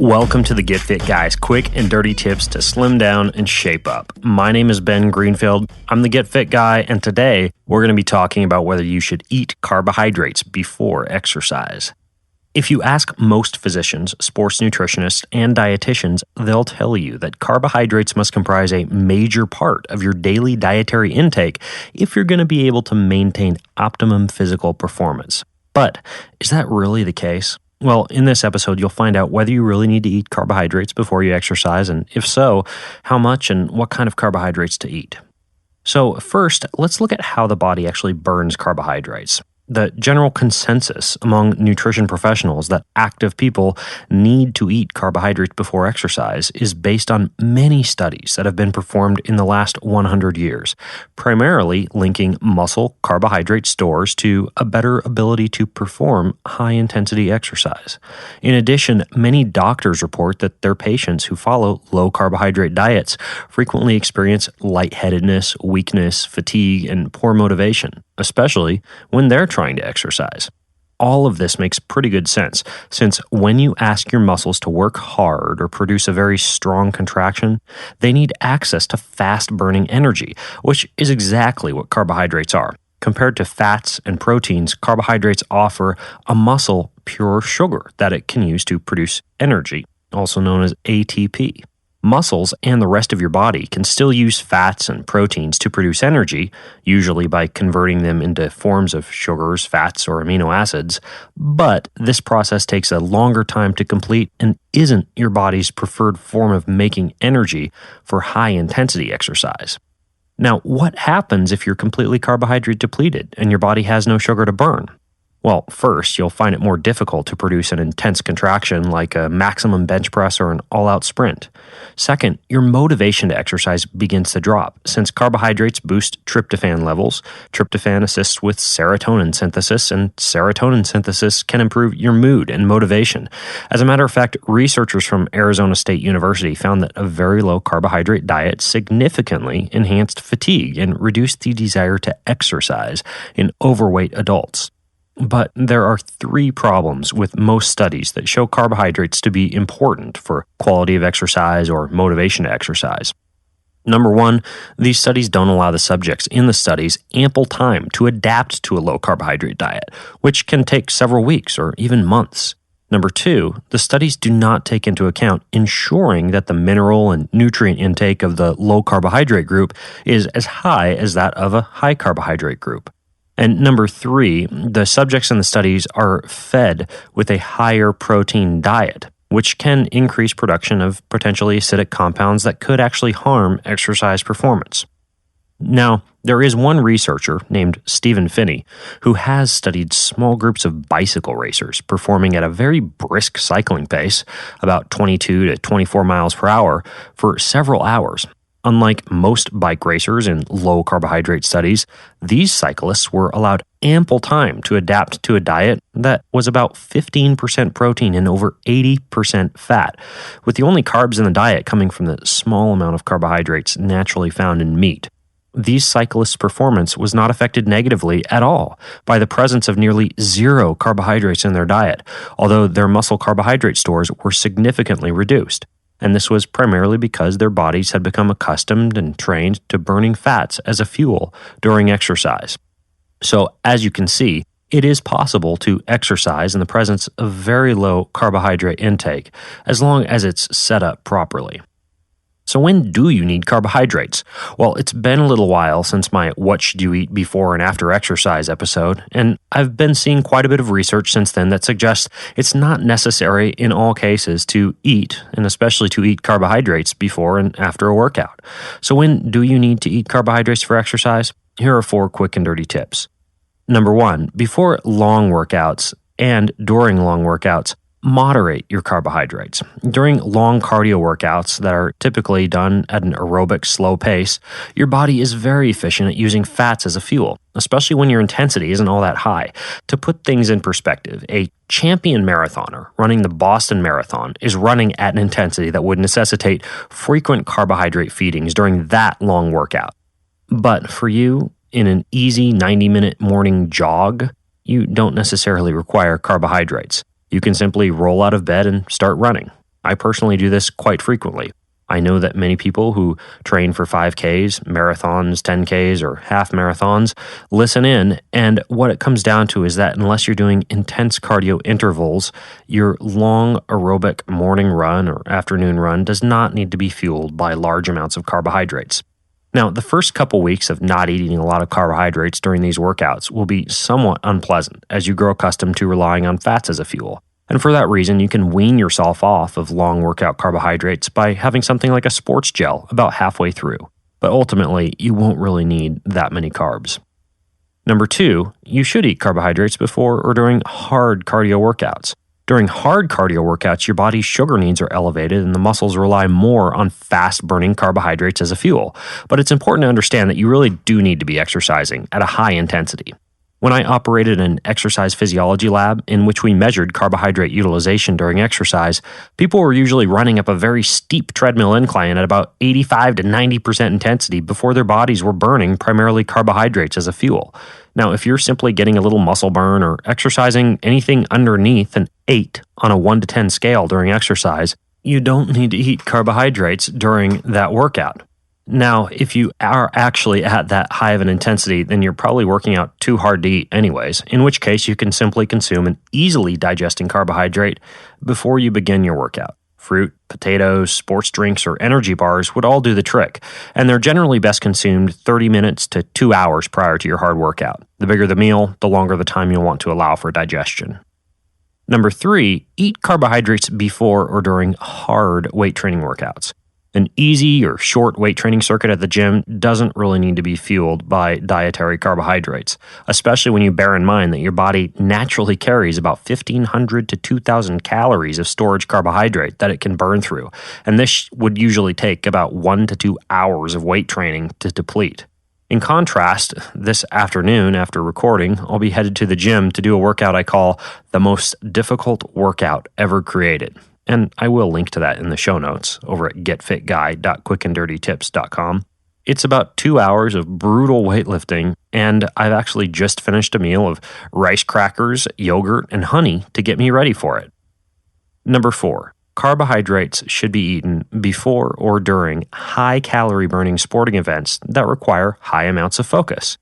Welcome to the Get Fit Guys, quick and dirty tips to slim down and shape up. My name is Ben Greenfield. I'm the Get Fit Guy, and today we're going to be talking about whether you should eat carbohydrates before exercise. If you ask most physicians, sports nutritionists, and dietitians, they'll tell you that carbohydrates must comprise a major part of your daily dietary intake if you're going to be able to maintain optimum physical performance. But is that really the case? Well, in this episode, you'll find out whether you really need to eat carbohydrates before you exercise, and if so, how much and what kind of carbohydrates to eat. So first, let's look at how the body actually burns carbohydrates. The general consensus among nutrition professionals that active people need to eat carbohydrates before exercise is based on many studies that have been performed in the last 100 years, primarily linking muscle carbohydrate stores to a better ability to perform high-intensity exercise. In addition, many doctors report that their patients who follow low-carbohydrate diets frequently experience lightheadedness, weakness, fatigue, and poor motivation, especially when they're trying to exercise. All of this makes pretty good sense, since when you ask your muscles to work hard or produce a very strong contraction, they need access to fast-burning energy, which is exactly what carbohydrates are. Compared to fats and proteins, carbohydrates offer a muscle pure sugar that it can use to produce energy, also known as ATP. Muscles and the rest of your body can still use fats and proteins to produce energy, usually by converting them into forms of sugars, fats, or amino acids, but this process takes a longer time to complete and isn't your body's preferred form of making energy for high-intensity exercise. Now, what happens if you're completely carbohydrate depleted and your body has no sugar to burn? Well, first, you'll find it more difficult to produce an intense contraction like a maximum bench press or an all-out sprint. Second, your motivation to exercise begins to drop. Since carbohydrates boost tryptophan levels, tryptophan assists with serotonin synthesis, and serotonin synthesis can improve your mood and motivation. As a matter of fact, researchers from Arizona State University found that a very low carbohydrate diet significantly enhanced fatigue and reduced the desire to exercise in overweight adults. But there are three problems with most studies that show carbohydrates to be important for quality of exercise or motivation to exercise. Number one, these studies don't allow the subjects in the studies ample time to adapt to a low-carbohydrate diet, which can take several weeks or even months. Number two, the studies do not take into account ensuring that the mineral and nutrient intake of the low-carbohydrate group is as high as that of a high-carbohydrate group. And number three, the subjects in the studies are fed with a higher protein diet, which can increase production of potentially acidic compounds that could actually harm exercise performance. Now, there is one researcher named Stephen Finney who has studied small groups of bicycle racers performing at a very brisk cycling pace, about 22 to 24 miles per hour, for several hours. Unlike most bike racers in low-carbohydrate studies, these cyclists were allowed ample time to adapt to a diet that was about 15% protein and over 80% fat, with the only carbs in the diet coming from the small amount of carbohydrates naturally found in meat. These cyclists' performance was not affected negatively at all by the presence of nearly zero carbohydrates in their diet, although their muscle carbohydrate stores were significantly reduced. And this was primarily because their bodies had become accustomed and trained to burning fats as a fuel during exercise. So, as you can see, it is possible to exercise in the presence of very low carbohydrate intake, as long as it's set up properly. So when do you need carbohydrates? Well, it's been a little while since my What Should You Eat Before and After Exercise episode, and I've been seeing quite a bit of research since then that suggests it's not necessary in all cases to eat, and especially to eat carbohydrates before and after a workout. So when do you need to eat carbohydrates for exercise? Here are 4 quick and dirty tips. Number 1, before long workouts and during long workouts, moderate your carbohydrates. During long cardio workouts that are typically done at an aerobic slow pace, your body is very efficient at using fats as a fuel, especially when your intensity isn't all that high. To put things in perspective, a champion marathoner running the Boston Marathon is running at an intensity that would necessitate frequent carbohydrate feedings during that long workout. But for you, in an easy 90-minute morning jog, you don't necessarily require carbohydrates. You can simply roll out of bed and start running. I personally do this quite frequently. I know that many people who train for 5Ks, marathons, 10Ks, or half marathons listen in, and what it comes down to is that unless you're doing intense cardio intervals, your long aerobic morning run or afternoon run does not need to be fueled by large amounts of carbohydrates. Now, the first couple weeks of not eating a lot of carbohydrates during these workouts will be somewhat unpleasant as you grow accustomed to relying on fats as a fuel. And for that reason, you can wean yourself off of long workout carbohydrates by having something like a sports gel about halfway through. But ultimately, you won't really need that many carbs. Number 2, you should eat carbohydrates before or during hard cardio workouts. During hard cardio workouts, your body's sugar needs are elevated and the muscles rely more on fast-burning carbohydrates as a fuel. But it's important to understand that you really do need to be exercising at a high intensity. When I operated an exercise physiology lab in which we measured carbohydrate utilization during exercise, people were usually running up a very steep treadmill incline at about 85 to 90% intensity before their bodies were burning primarily carbohydrates as a fuel. Now, if you're simply getting a little muscle burn or exercising anything underneath an 8 on a 1 to 10 scale during exercise, you don't need to eat carbohydrates during that workout. Now, if you are actually at that high of an intensity, then you're probably working out too hard to eat anyways, in which case you can simply consume an easily digesting carbohydrate before you begin your workout. Fruit, potatoes, sports drinks, or energy bars would all do the trick, and they're generally best consumed 30 minutes to 2 hours prior to your hard workout. The bigger the meal, the longer the time you'll want to allow for digestion. Number 3, eat carbohydrates before or during hard weight training workouts. An easy or short weight training circuit at the gym doesn't really need to be fueled by dietary carbohydrates, especially when you bear in mind that your body naturally carries about 1,500 to 2,000 calories of storage carbohydrate that it can burn through, and this would usually take about 1 to 2 hours of weight training to deplete. In contrast, this afternoon after recording, I'll be headed to the gym to do a workout I call the most difficult workout ever created. And I will link to that in the show notes over at getfitguy.quickanddirtytips.com. It's about 2 hours of brutal weightlifting, and I've actually just finished a meal of rice crackers, yogurt, and honey to get me ready for it. Number 4, carbohydrates should be eaten before or during high-calorie burning sporting events that require high amounts of focus.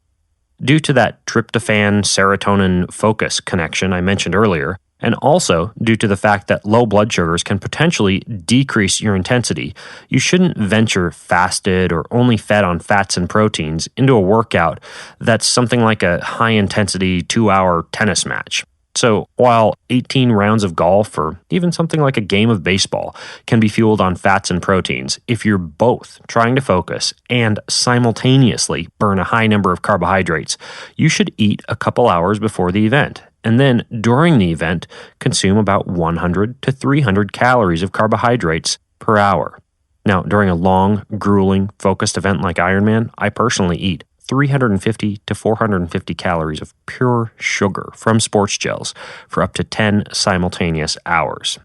Due to that tryptophan-serotonin focus connection I mentioned earlier, and also due to the fact that low blood sugars can potentially decrease your intensity, you shouldn't venture fasted or only fed on fats and proteins into a workout that's something like a high-intensity 2-hour tennis match. So while 18 rounds of golf or even something like a game of baseball can be fueled on fats and proteins, if you're both trying to focus and simultaneously burn a high number of carbohydrates, you should eat a couple hours before the event. And then during the event, consume about 100 to 300 calories of carbohydrates per hour. Now, during a long, grueling, focused event like Ironman, I personally eat 350 to 450 calories of pure sugar from sports gels for up to 10 simultaneous hours.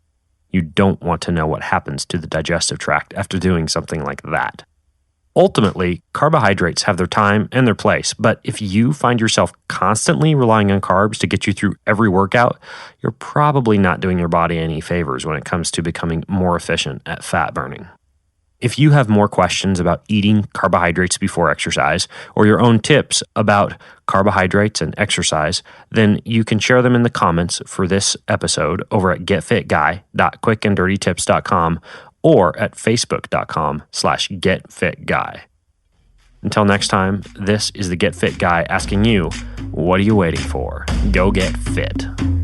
You don't want to know what happens to the digestive tract after doing something like that. Ultimately, carbohydrates have their time and their place, but if you find yourself constantly relying on carbs to get you through every workout, you're probably not doing your body any favors when it comes to becoming more efficient at fat burning. If you have more questions about eating carbohydrates before exercise or your own tips about carbohydrates and exercise, then you can share them in the comments for this episode over at getfitguy.quickanddirtytips.com or at facebook.com/getfitguy. Until next time, this is the Get Fit Guy asking you, what are you waiting for? Go get fit.